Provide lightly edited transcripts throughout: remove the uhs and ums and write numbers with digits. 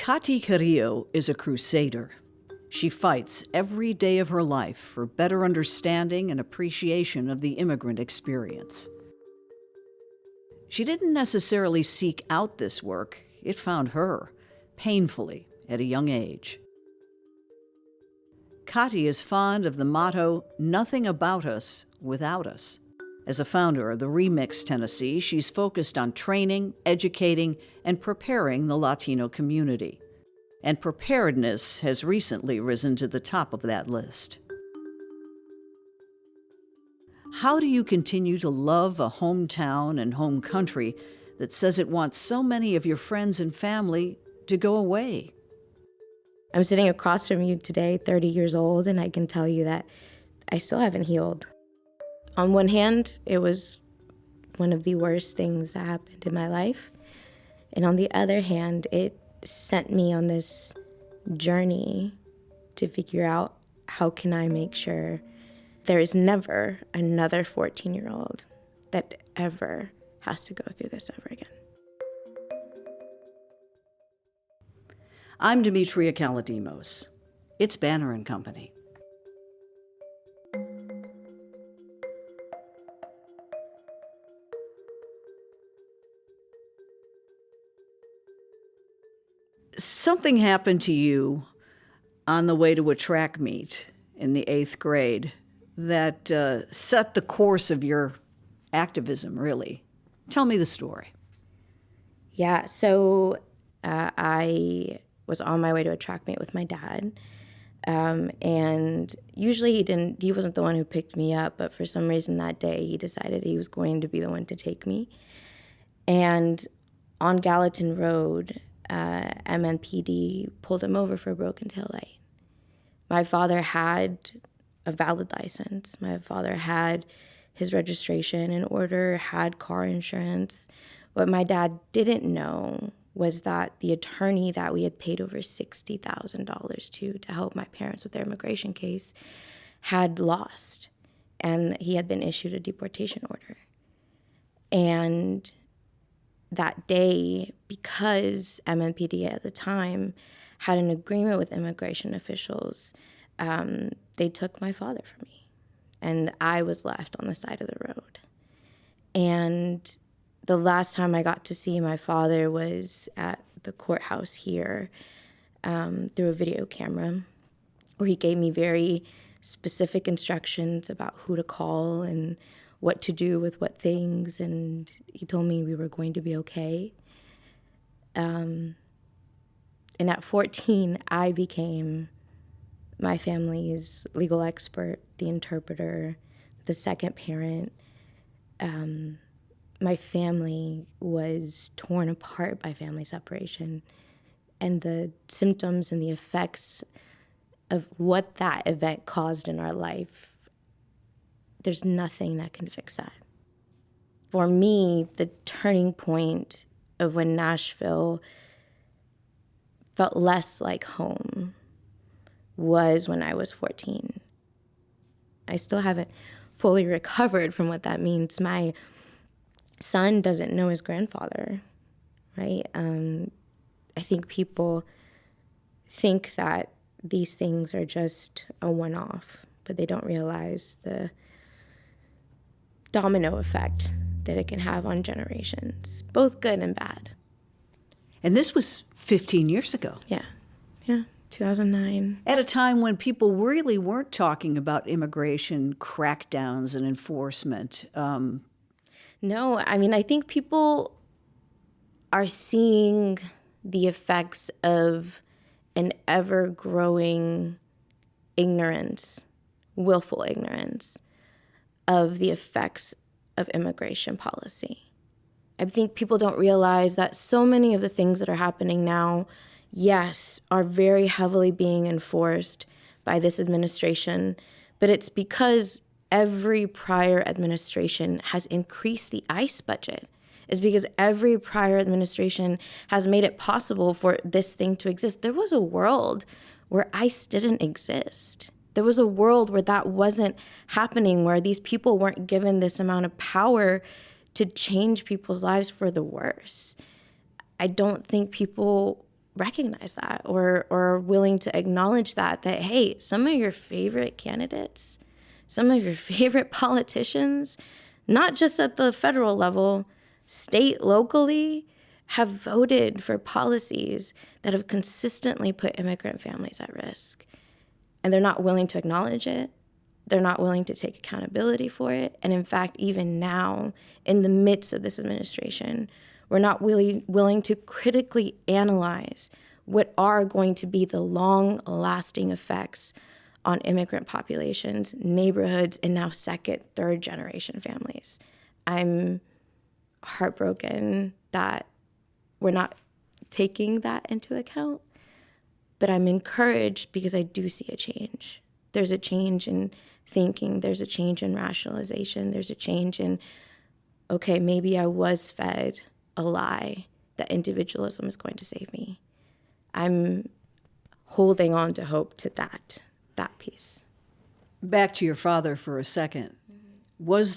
Cathy Carillo is a crusader. She fights every day of her life for better understanding and appreciation of the immigrant experience. She didn't necessarily seek out this work. It found her, painfully, at a young age. Cathy is fond of the motto, "Nothing about us without us." As a founder of the ReMIX Tennessee, she's focused on training, educating, and preparing the Latino community. And preparedness has recently risen to the top of that list. How do you continue to love a hometown and home country that says it wants so many of your friends and family to go away? I'm sitting across from you today, 30 years old, and I can tell you that I still haven't healed. On one hand, it was one of the worst things that happened in my life. And on the other hand, it sent me on this journey to figure out how can I make sure there is never another 14-year-old that ever has to go through this ever again. I'm Demetria Kalodimos. It's Banner and Company. Something happened to you on the way to a track meet in the 8th grade that set the course of your activism, really. Tell me the story. Yeah, so I was on my way to a track meet with my dad. And usually he wasn't the one who picked me up, but for some reason that day he decided he was going to be the one to take me. And on Gallatin Road, MNPD pulled him over for a broken taillight. My father had a valid license. My father had his registration in order, had car insurance. What my dad didn't know was that the attorney that we had paid over $60,000 to help my parents with their immigration case had lost, and he had been issued a deportation order. And that day, because MNPD at the time had an agreement with immigration officials, they took my father from me, and I was left on the side of the road. And the last time I got to see my father was at the courthouse here through a video camera, where he gave me very specific instructions about who to call and what to do with what things, and he told me we were going to be okay. And at 14, I became my family's legal expert, the interpreter, the second parent. My family was torn apart by family separation, and the symptoms and the effects of what that event caused in our life, there's nothing that can fix that. For me, the turning point of when Nashville felt less like home was when I was 14. I still haven't fully recovered from what that means. My son doesn't know his grandfather, right? I think people think that these things are just a one-off, but they don't realize the domino effect that it can have on generations, both good and bad. And this was 15 years ago. Yeah, 2009. At a time when people really weren't talking about immigration crackdowns and enforcement. No, I mean, I think people are seeing the effects of an ever-growing ignorance, willful ignorance, of the effects of immigration policy. I think people don't realize that so many of the things that are happening now, yes, are very heavily being enforced by this administration, but it's because every prior administration has increased the ICE budget. It's because every prior administration has made it possible for this thing to exist. There was a world where ICE didn't exist. There was a world where that wasn't happening, where these people weren't given this amount of power to change people's lives for the worse. I don't think people recognize that or are willing to acknowledge that, hey, some of your favorite candidates, some of your favorite politicians, not just at the federal level, state, locally, have voted for policies that have consistently put immigrant families at risk. And they're not willing to acknowledge it. They're not willing to take accountability for it. And in fact, even now, in the midst of this administration, we're not really willing to critically analyze what are going to be the long-lasting effects on immigrant populations, neighborhoods, and now second, third generation families. I'm heartbroken that we're not taking that into account, but I'm encouraged because I do see a change. There's a change in thinking, there's a change in rationalization, there's a change in, okay, maybe I was fed a lie that individualism is going to save me. I'm holding on to hope to that piece. Back to your father for a second. Is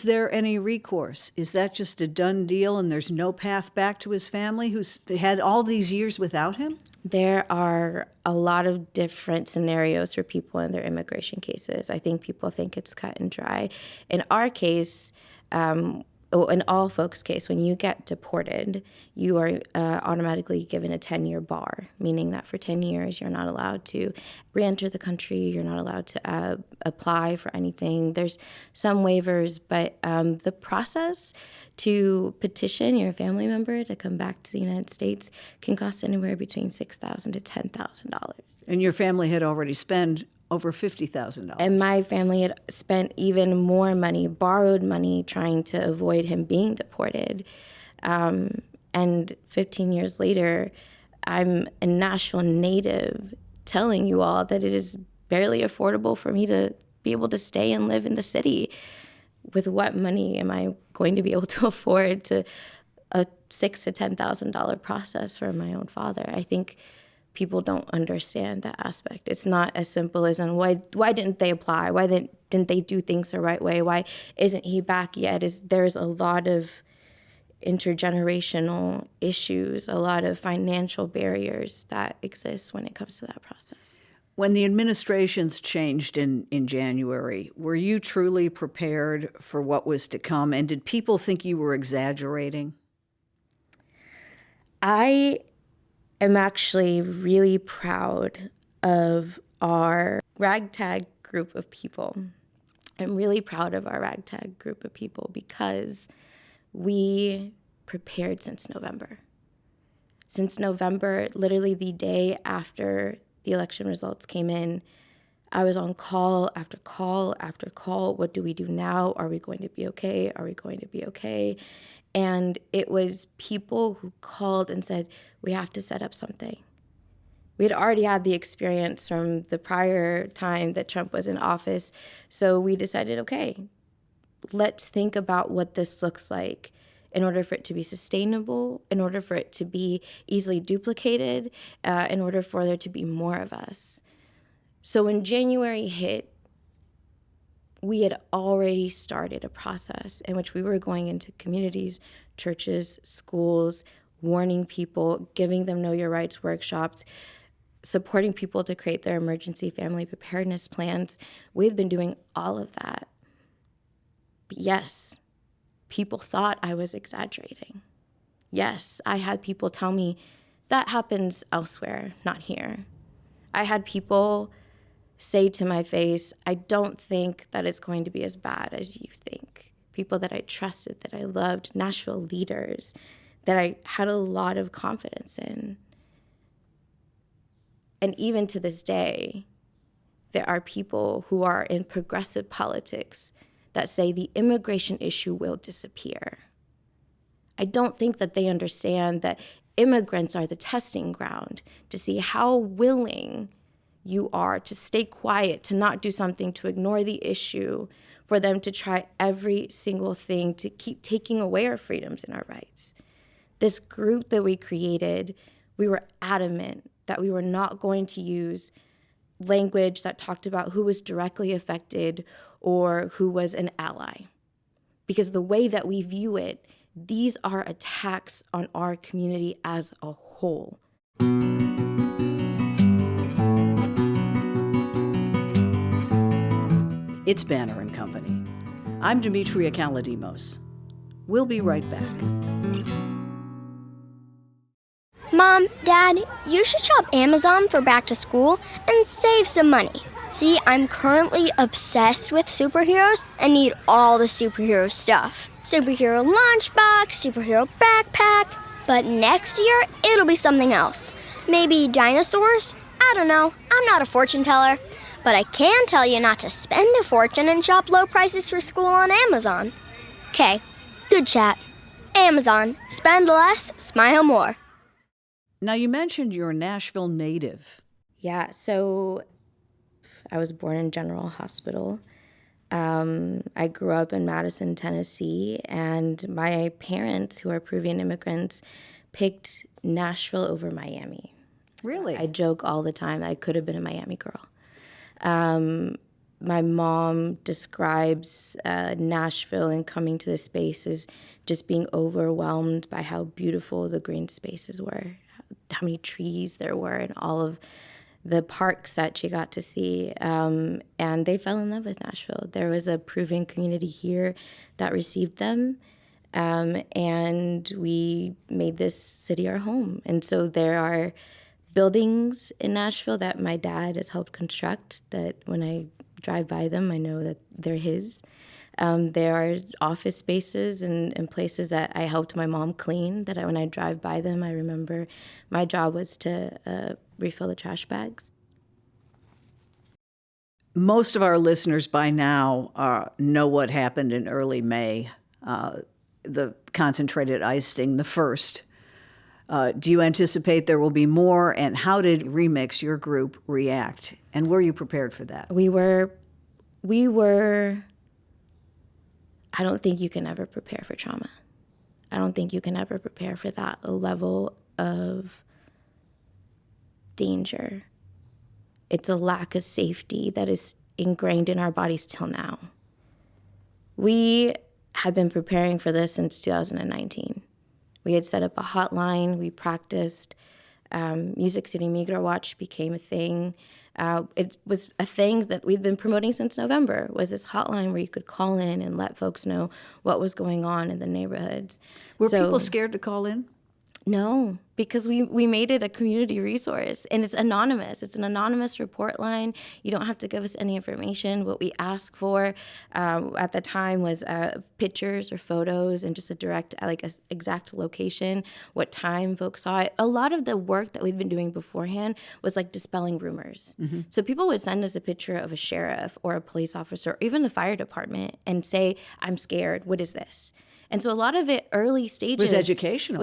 there any recourse? Is that just a done deal and there's no path back to his family who's had all these years without him? There are a lot of different scenarios for people in their immigration cases. I think people think it's cut and dry. In our case, in all folks' case, when you get deported, you are automatically given a 10-year bar, meaning that for 10 years, you're not allowed to re-enter the country. You're not allowed to apply for anything. There's some waivers, but the process to petition your family member to come back to the United States can cost anywhere between $6,000 to $10,000. And your family had already spent over $50,000. And my family had spent even more money, borrowed money, trying to avoid him being deported. And 15 years later, I'm a Nashville native telling you all that it is barely affordable for me to be able to stay and live in the city. With what money am I going to be able to afford to a $6,000 to $10,000 process for my own father? I think people don't understand that aspect. It's not as simple as, why didn't they apply? Why didn't they do things the right way? Why isn't he back yet? There's a lot of intergenerational issues, a lot of financial barriers that exist when it comes to that process. When the administrations changed in January, were you truly prepared for what was to come? And did people think you were exaggerating? I am actually really proud of our ragtag group of people. I'm really proud of our ragtag group of people because we prepared since November. Since November, literally the day after the election results came in, I was on call after call after call. What do we do now? Are we going to be okay? Are we going to be okay? And it was people who called and said, we have to set up something. We had already had the experience from the prior time that Trump was in office. So we decided, okay, let's think about what this looks like in order for it to be sustainable, in order for it to be easily duplicated, in order for there to be more of us. So when January hit, we had already started a process in which we were going into communities, churches, schools, warning people, giving them Know Your Rights workshops, supporting people to create their emergency family preparedness plans. We've been doing all of that. But yes, people thought I was exaggerating. Yes, I had people tell me that happens elsewhere, not here. I had people say to my face, I don't think that it's going to be as bad as you think. People that I trusted, that I loved, Nashville leaders that I had a lot of confidence in. And even to this day, there are people who are in progressive politics that say the immigration issue will disappear. I don't think that they understand that immigrants are the testing ground to see how willing you are to stay quiet, to not do something, to ignore the issue, for them to try every single thing to keep taking away our freedoms and our rights. This group that we created, we were adamant that we were not going to use language that talked about who was directly affected or who was an ally. Because the way that we view it, these are attacks on our community as a whole. It's Banner and Company. I'm Demetria Kalodimos. We'll be right back. Mom, Dad, you should shop Amazon for back to school and save some money. See, I'm currently obsessed with superheroes and need all the superhero stuff. Superhero lunchbox, superhero backpack. But next year, it'll be something else. Maybe dinosaurs? I don't know. I'm not a fortune teller. But I can tell you not to spend a fortune and shop low prices for school on Amazon. Okay, good chat. Amazon. Spend less, smile more. Now, you mentioned you're a Nashville native. Yeah, so I was born in General Hospital. I grew up in Madison, Tennessee, and my parents, who are Peruvian immigrants, picked Nashville over Miami. Really? I joke all the time I could have been a Miami girl. My mom describes Nashville and coming to the space as just being overwhelmed by how beautiful the green spaces were, how many trees there were, and all of the parks that she got to see. And they fell in love with Nashville. There was a Peruvian community here that received them, and we made this city our home. And so there are buildings in Nashville that my dad has helped construct that when I drive by them, I know that they're his. There are office spaces and places that I helped my mom clean that when I drive by them, I remember my job was to refill the trash bags. Most of our listeners by now know what happened in early May, the concentrated ice sting, the first. Do you anticipate there will be more? And how did ReMIX, your group, react? And were you prepared for that? We were, I don't think you can ever prepare for trauma. I don't think you can ever prepare for that level of danger. It's a lack of safety that is ingrained in our bodies till now. We have been preparing for this since 2019. We had set up a hotline, we practiced. Music City Migra Watch became a thing. It was a thing that we'd been promoting since November, was this hotline where you could call in and let folks know what was going on in the neighborhoods. Were people scared to call in? No, because we made it a community resource, and it's anonymous. It's an anonymous report line. You don't have to give us any information. What we ask for at the time was pictures or photos and just a direct, like a exact location, what time folks saw it. A lot of the work that we'd been doing beforehand was like dispelling rumors. Mm-hmm. So people would send us a picture of a sheriff or a police officer, or even the fire department, and say, "I'm scared. What is this?" And so a lot of it early stages was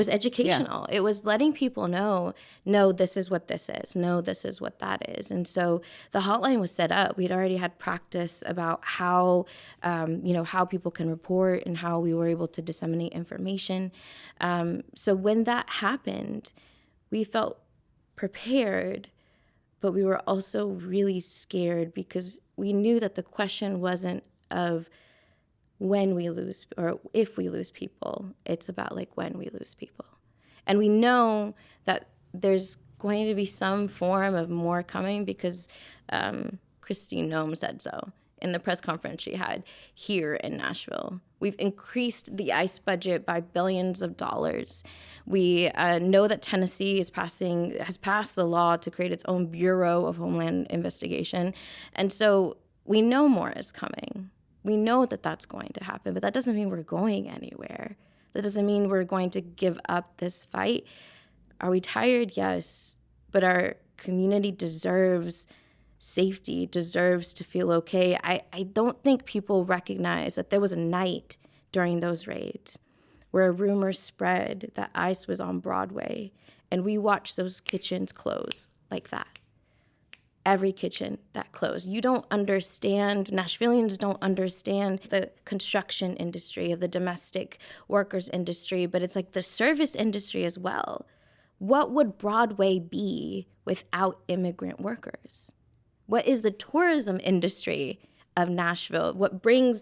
educational. Yeah. It was letting people know, no, this is what this is. No, this is what that is. And so the hotline was set up. We'd already had practice about how, how people can report and how we were able to disseminate information. So when that happened, we felt prepared, but we were also really scared because we knew that the question wasn't of when we lose or if we lose people. It's about like when we lose people. And we know that there's going to be some form of more coming because Christine Nome said so in the press conference she had here in Nashville. We've increased the ICE budget by billions of dollars. We know that Tennessee has passed the law to create its own Bureau of Homeland Investigation. And so we know more is coming. We know that that's going to happen, but that doesn't mean we're going anywhere. That doesn't mean we're going to give up this fight. Are we tired? Yes. But our community deserves safety, deserves to feel okay. I don't think people recognize that there was a night during those raids where a rumor spread that ICE was on Broadway, and we watched those kitchens close like that. Every kitchen that closed. You don't understand, Nashvillians don't understand the construction industry, of the domestic workers industry, but it's like the service industry as well. What would Broadway be without immigrant workers? What is the tourism industry of Nashville? What brings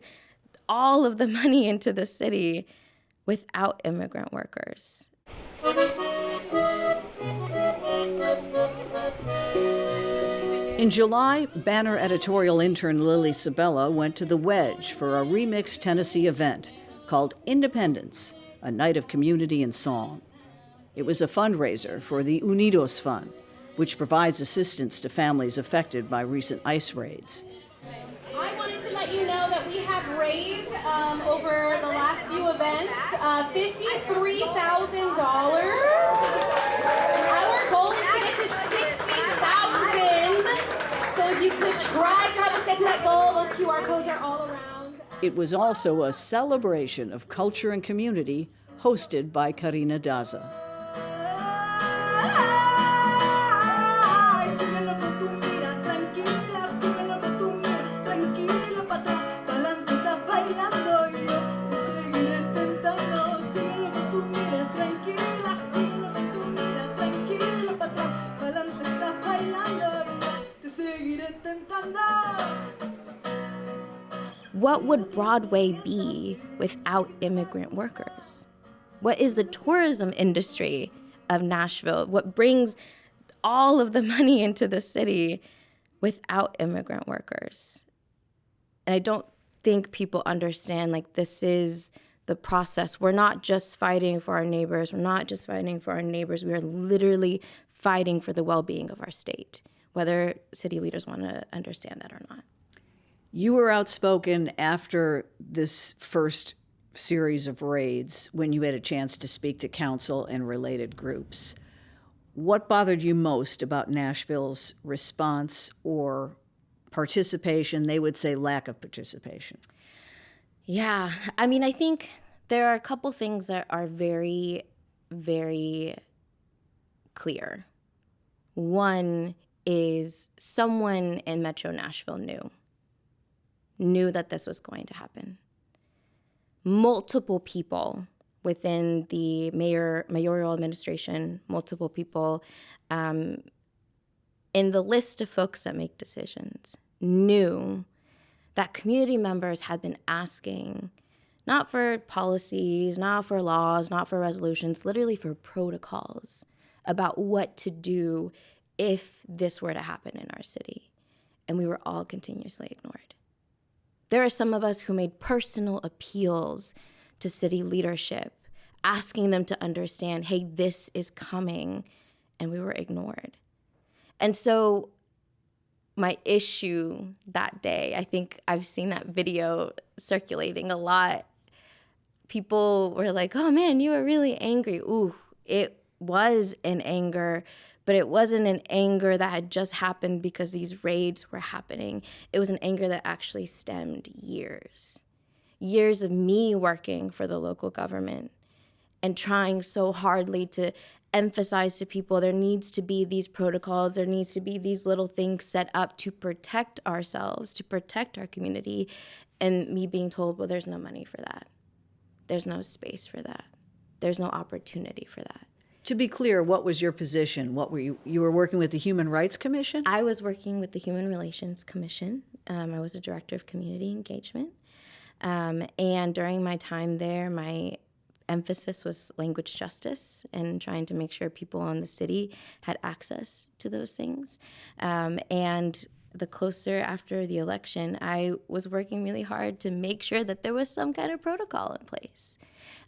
all of the money into the city without immigrant workers? In July, banner editorial intern Lilly Sabella went to the Wedge for a ReMIX Tennessee event called Independence, a night of community and song. It was a fundraiser for the Unidos Fund, which provides assistance to families affected by recent ICE raids. I wanted to let you know that we have raised over the last few events $53,000. Our goal is to get to 60,000. So if you could try to help us get to that goal, those QR codes are all around. It was also a celebration of culture and community hosted by Karina Daza. What would Broadway be without immigrant workers? What is the tourism industry of Nashville? What brings all of the money into the city without immigrant workers? And I don't think people understand, like, this is the process. We're not just fighting for our neighbors. We're not just fighting for our neighbors. We are literally fighting for the well-being of our state, whether city leaders want to understand that or not. You were outspoken after this first series of raids when you had a chance to speak to council and related groups. What bothered you most about Nashville's response or participation? They would say lack of participation. Yeah, I mean, I think there are a couple things that are very, very clear. One is someone in Metro Nashville knew that this was going to happen. Multiple people within the mayoral administration, multiple people in the list of folks that make decisions knew that community members had been asking, not for policies, not for laws, not for resolutions, literally for protocols about what to do if this were to happen in our city. And we were all continuously ignored. There are some of us who made personal appeals to city leadership, asking them to understand, hey, this is coming, and we were ignored. And so my issue that day, I think I've seen that video circulating a lot. People were like, oh man, you were really angry. Ooh, it was an anger, but it wasn't an anger that had just happened because these raids were happening. It was an anger that actually stemmed years of me working for the local government and trying so hardly to emphasize to people there needs to be these protocols, there needs to be these little things set up to protect ourselves, to protect our community, and me being told, well, there's no money for that. There's no space for that. There's no opportunity for that. To be clear, what was your position? What were you were working with the Human Rights Commission? I was working with the Human Relations Commission. I was a director of community engagement. And during my time there, my emphasis was language justice and trying to make sure people in the city had access to those things. And the closer after the election, I was working really hard to make sure that there was some kind of protocol in place.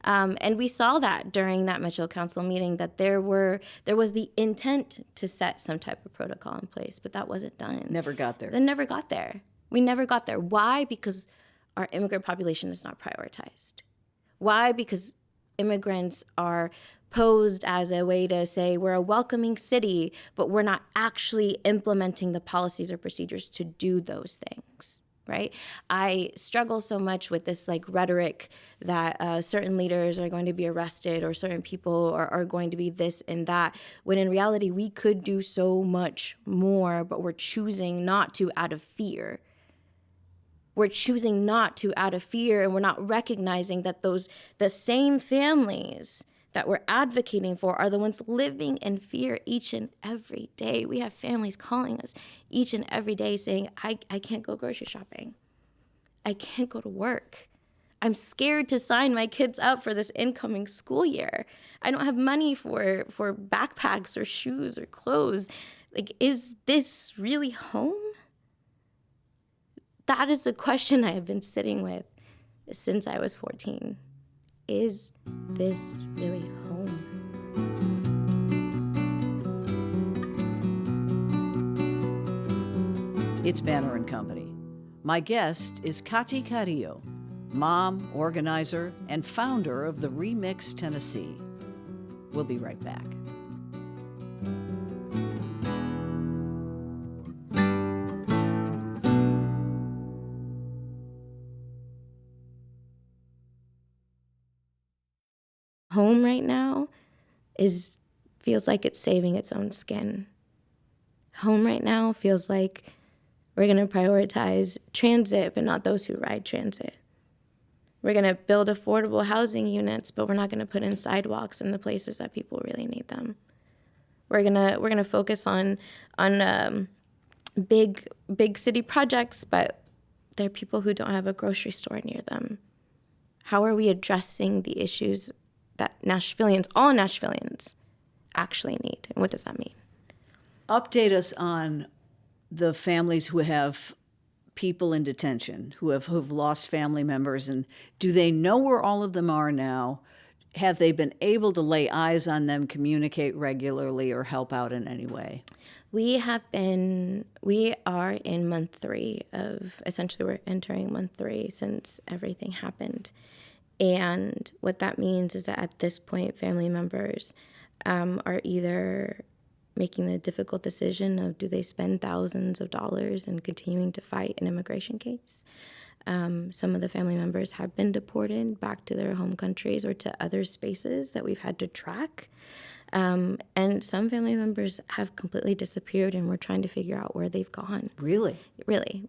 And we saw that during that Metro Council meeting, that there was the intent to set some type of protocol in place, but that wasn't done. Never got there. That never got there. We never got there. Why? Because our immigrant population is not prioritized. Why? Because immigrants are posed as a way to say we're a welcoming city, but we're not actually implementing the policies or procedures to do those things, right? I struggle so much with this like rhetoric that certain leaders are going to be arrested or certain people are going to be this and that, when in reality we could do so much more, but we're choosing not to out of fear. We're choosing not to out of fear, and we're not recognizing that the same families that we're advocating for are the ones living in fear each and every day. We have families calling us each and every day saying, I can't go grocery shopping. I can't go to work. I'm scared to sign my kids up for this incoming school year. I don't have money for backpacks or shoes or clothes. Like, is this really home? That is the question I have been sitting with since I was 14. Is this really home? It's Banner and Company. My guest is Cathy Carillo, mom, organizer, and founder of the ReMIX Tennessee. We'll be right back. Home right now feels like it's saving its own skin. Home right now feels like we're going to prioritize transit, but not those who ride transit. We're going to build affordable housing units, but we're not going to put in sidewalks in the places that people really need them. We're gonna focus on big city projects, but there are people who don't have a grocery store near them. How are we addressing the issues that all Nashvillians actually need, and what does that mean? Update us on the families who have people in detention, who've lost family members, and do they know where all of them are now? Have they been able to lay eyes on them, communicate regularly, or help out in any way? We are in month 3 of, essentially we're entering month 3 since everything happened. And what that means is that at this point, family members are either making the difficult decision of, do they spend thousands of dollars in continuing to fight an immigration case? Some of the family members have been deported back to their home countries or to other spaces that we've had to track. And some family members have completely disappeared, and we're trying to figure out where they've gone. Really? Really.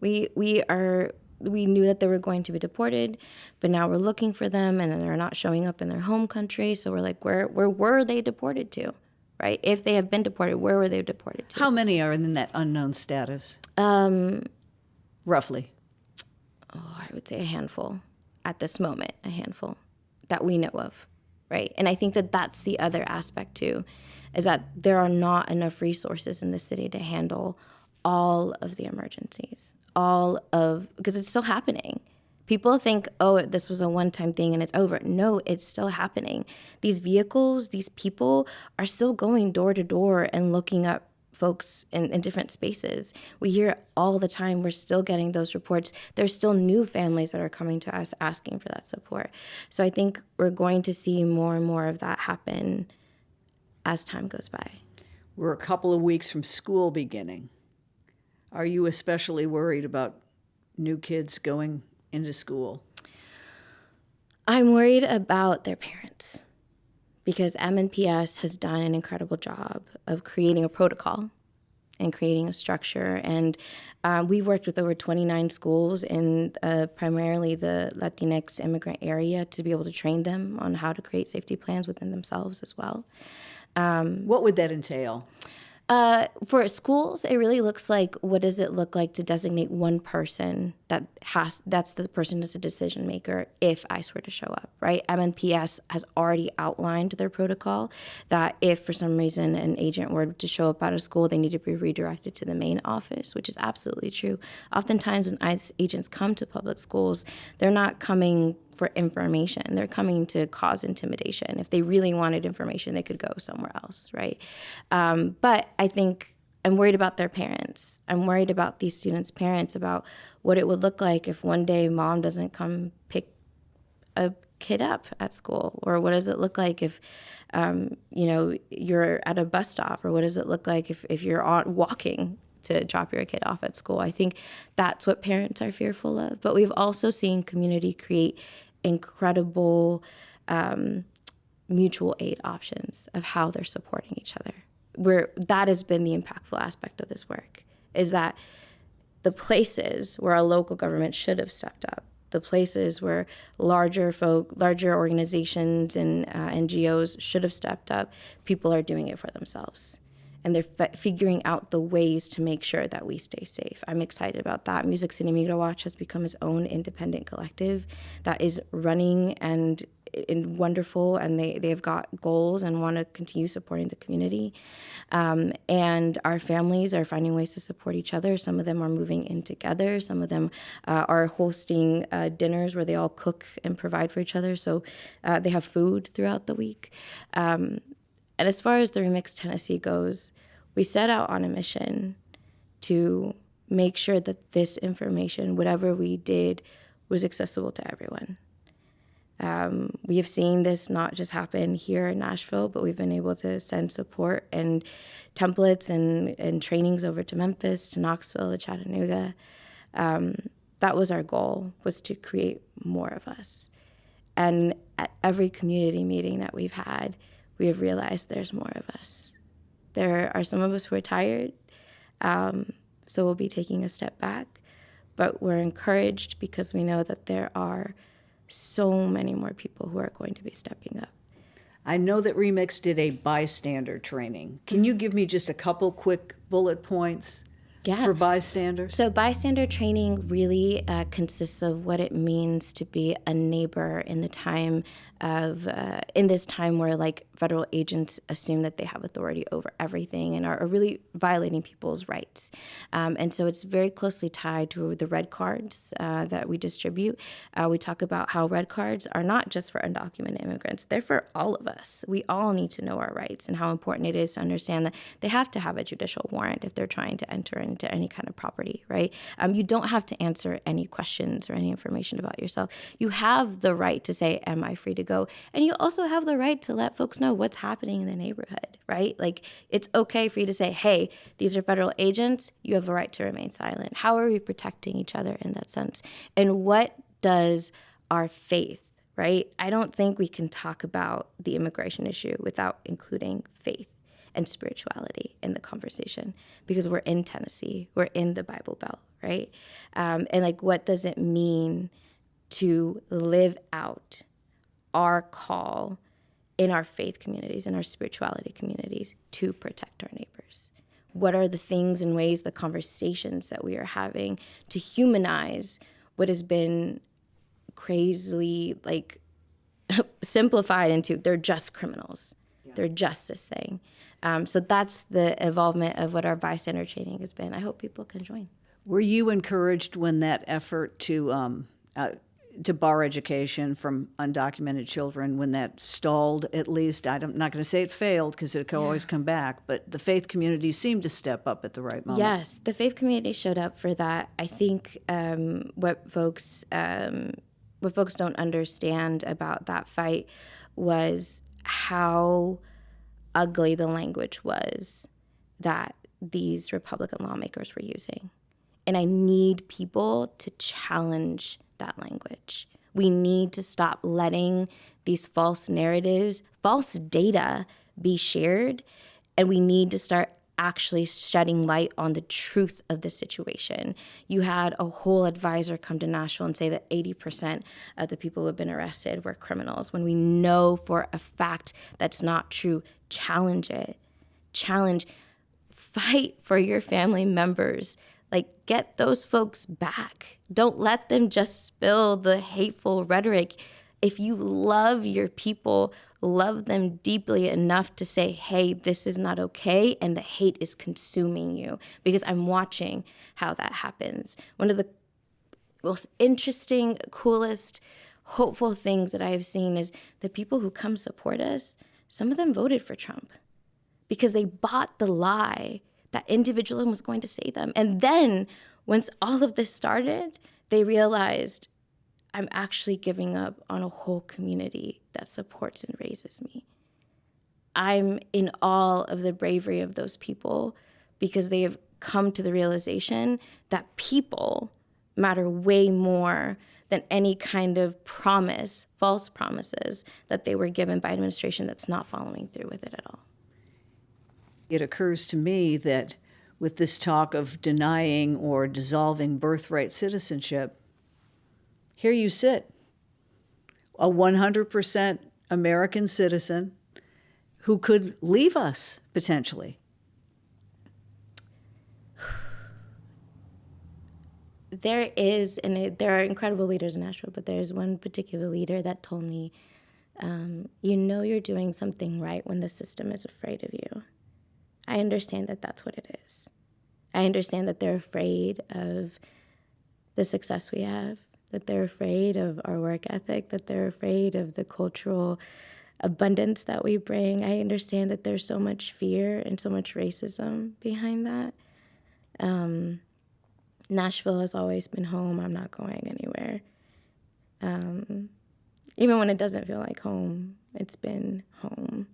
We knew that they were going to be deported, but now we're looking for them, and then they're not showing up in their home country. So we're like, where were they deported to? Right? If they have been deported, where were they deported to? How many are in that unknown status? Roughly. I would say a handful at this moment, a handful that we know of, right? And I think that that's the other aspect too, is that there are not enough resources in the city to handle all of the emergencies, because it's still happening. People think, oh, this was a one-time thing and it's over. No, it's still happening. These vehicles, these people are still going door to door and looking up folks in different spaces. We hear it all the time. We're still getting those reports. There's still new families that are coming to us asking for that support. So I think we're going to see more and more of that happen as time goes by. We're a couple of weeks from school beginning. Are you especially worried about new kids going into school? I'm worried about their parents, because MNPS has done an incredible job of creating a protocol and creating a structure. And we've worked with over 29 schools in primarily the Latinx immigrant area to be able to train them on how to create safety plans within themselves as well. What would that entail? For schools, it really looks like, what does it look like to designate one person that's the person who's a decision maker if ICE were to show up, right? MNPS has already outlined their protocol that if for some reason an agent were to show up at a school, they need to be redirected to the main office, which is absolutely true. Oftentimes when ICE agents come to public schools, they're not coming for information. They're coming to cause intimidation. If they really wanted information, they could go somewhere else, right? But I think I'm worried about their parents. I'm worried about these students' parents, about what it would look like if one day mom doesn't come pick a kid up at school, or what does it look like if you're at a bus stop, or what does it look like if you're walking to drop your kid off at school. I think that's what parents are fearful of. But we've also seen community create incredible mutual aid options of how they're supporting each other. That has been the impactful aspect of this work, is that the places where our local government should have stepped up, the places where larger organizations and NGOs should have stepped up, people are doing it for themselves. And they're figuring out the ways to make sure that we stay safe. I'm excited about that. Music City Migra Watch has become its own independent collective that is running and wonderful, and they've got goals and want to continue supporting the community. And our families are finding ways to support each other. Some of them are moving in together. Some of them are hosting dinners where they all cook and provide for each other. So they have food throughout the week. And as far as the ReMIX Tennessee goes, we set out on a mission to make sure that this information, whatever we did, was accessible to everyone. We have seen this not just happen here in Nashville, but we've been able to send support and templates and trainings over to Memphis, to Knoxville, to Chattanooga. That was our goal, was to create more of us. And at every community meeting that we've had, we have realized there's more of us. There are some of us who are tired, so we'll be taking a step back. But we're encouraged because we know that there are so many more people who are going to be stepping up. I know that ReMIX did a bystander training. Can you give me just a couple quick bullet points for bystanders? So bystander training really consists of what it means to be a neighbor in the time of, in this time where like federal agents assume that they have authority over everything and are really violating people's rights. And so it's very closely tied to the red cards that we distribute. We talk about how red cards are not just for undocumented immigrants, they're for all of us. We all need to know our rights and how important it is to understand that they have to have a judicial warrant if they're trying to enter into any kind of property, right? You don't have to answer any questions or any information about yourself. You have the right to say, am I free to go? And you also have the right to let folks know what's happening in the neighborhood, right? Like, it's okay for you to say, hey, these are federal agents. You have a right to remain silent. How are we protecting each other in that sense? And what does our faith, right? I don't think we can talk about the immigration issue without including faith and spirituality in the conversation, because we're in Tennessee, we're in the Bible Belt, right? And like, what does it mean to live out our call in our faith communities, in our spirituality communities, to protect our neighbors? What are the things and ways, the conversations that we are having to humanize what has been crazily like simplified into they're just criminals. They're just this thing. So that's the involvement of what our bystander training has been. I hope people can join. Were you encouraged when that effort to bar education from undocumented children, when that stalled at least? I'm not going to say it failed because it could always come back, but the faith community seemed to step up at the right moment. Yes, the faith community showed up for that. I think what folks don't understand about that fight was how ugly the language was that these Republican lawmakers were using. And I need people to challenge that language. We need to stop letting these false narratives, false data be shared, and we need to start actually shedding light on the truth of the situation. You had a whole advisor come to Nashville and say that 80% of the people who have been arrested were criminals, when we know for a fact that's not true. Challenge it. Challenge. Fight for your family members. Like, get those folks back. Don't let them just spill the hateful rhetoric. If you love your people, love them deeply enough to say, hey, this is not okay, and the hate is consuming you, because I'm watching how that happens. One of the most interesting, coolest, hopeful things that I have seen is the people who come support us, some of them voted for Trump because they bought the lie that individualism was going to save them. And then once all of this started, they realized, I'm actually giving up on a whole community that supports and raises me. I'm in awe of the bravery of those people, because they have come to the realization that people matter way more than any kind of promise, false promises that they were given by administration that's not following through with it at all. It occurs to me that with this talk of denying or dissolving birthright citizenship, here you sit, a 100% American citizen who could leave us potentially. There are incredible leaders in Nashville, but there's one particular leader that told me You know you're doing something right when the system is afraid of you. I understand that that's what it is. I understand that they're afraid of the success we have, that they're afraid of our work ethic, that they're afraid of the cultural abundance that we bring. I understand that there's so much fear and so much racism behind that. Nashville has always been home. I'm not going anywhere. Even when it doesn't feel like home, it's been home.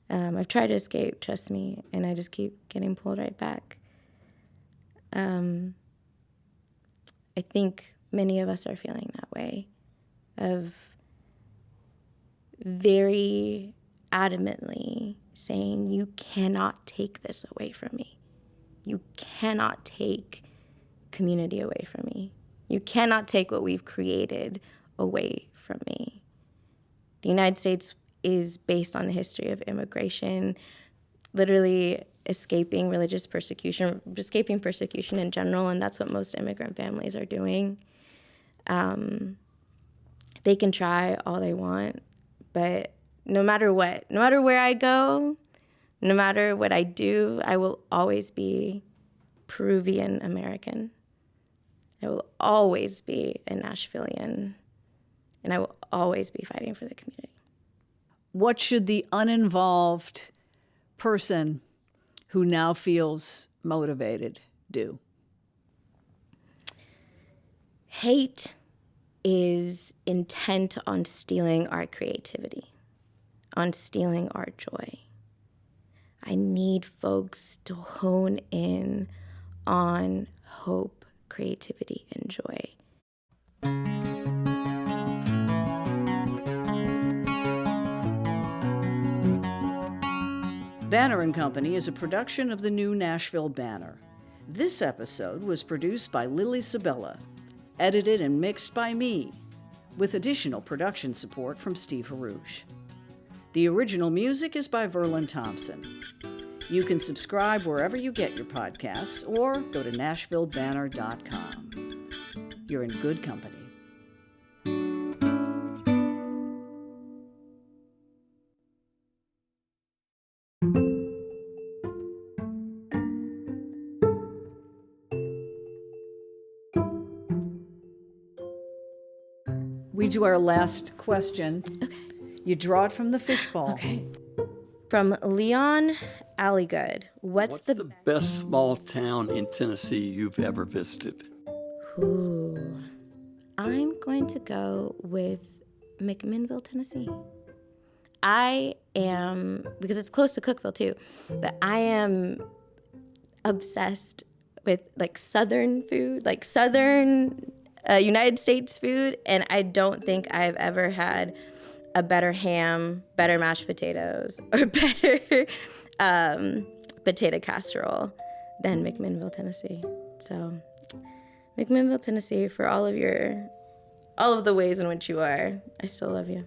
I've tried to escape, trust me, and I just keep getting pulled right back. I think many of us are feeling that way, of very adamantly saying, you cannot take this away from me. You cannot take community away from me. You cannot take what we've created away from me. The United States is based on the history of immigration, literally escaping religious persecution, escaping persecution in general, and that's what most immigrant families are doing. They can try all they want, but no matter what, no matter where I go, no matter what I do, I will always be Peruvian American. I will always be a Nashvilleian, and I will always be fighting for the community. What should the uninvolved person who now feels motivated do? Hate is intent on stealing our creativity, on stealing our joy. I need folks to hone in on hope, creativity, and joy. Banner & Company is a production of the new Nashville Banner. This episode was produced by Lilly Sabella, edited and mixed by me, with additional production support from Steve Haruch. The original music is by Verlin Thompson. You can subscribe wherever you get your podcasts or go to NashvilleBanner.com. You're in good company. We do our last question. Okay. You draw it from the fishbowl. Okay. From Leon Alligood. What's the best small town in Tennessee you've ever visited? Ooh. I'm going to go with McMinnville, Tennessee. I am, because it's close to Cookeville too, but I am obsessed with like Southern food, like Southern United States food, and I don't think I've ever had a better ham, better mashed potatoes, or better potato casserole than McMinnville, Tennessee. So McMinnville, Tennessee, for all of the ways in which you are, I still love you.